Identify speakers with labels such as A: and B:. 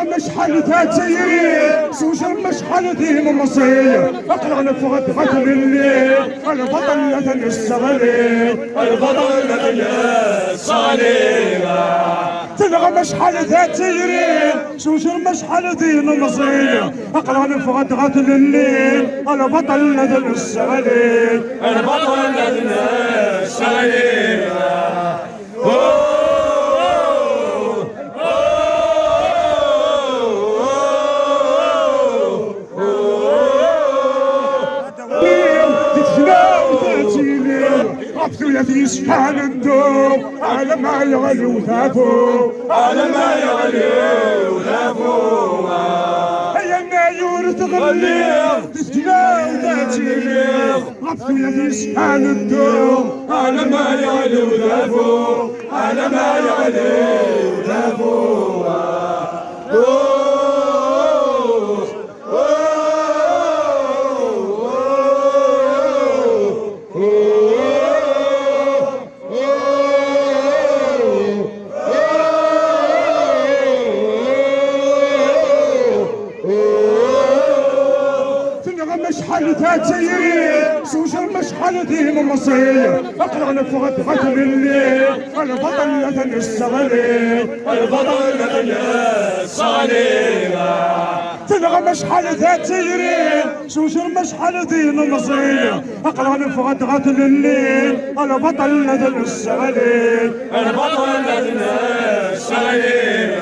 A: مش حل ذاتي سوشر مش حل دين مصير اقرا نفغت غتل الليل البطل لدن الصغير
B: البطل لدن الصغير
A: تلغى مش حل ذاتي سوشر مش حل دين مصير اقرا نفغت غتل الليل البطل لدن الصغير
B: البطل لدن الصغير
A: عبثوا الذي سبحان الدوم على ما يغلي وثافو
B: على ما يغلي وثافو
A: هيا النايور تغلي تسجنا وتاتي عبثوا الذي سبحان الدوم
B: على ما يغلي وثافو على ما يغلي وثافو
A: مشحل ذاتي سوشر مشحل دين مصير اقرا نفغت غتل الليل البطل لدن الصغير
B: البطل لدن الصغير
A: تلغى مشحل ذاتي سوشر مشحل دين مصير اقرا نفغت غتل الليل البطل لدن الصغير
B: البطل لدن الصغير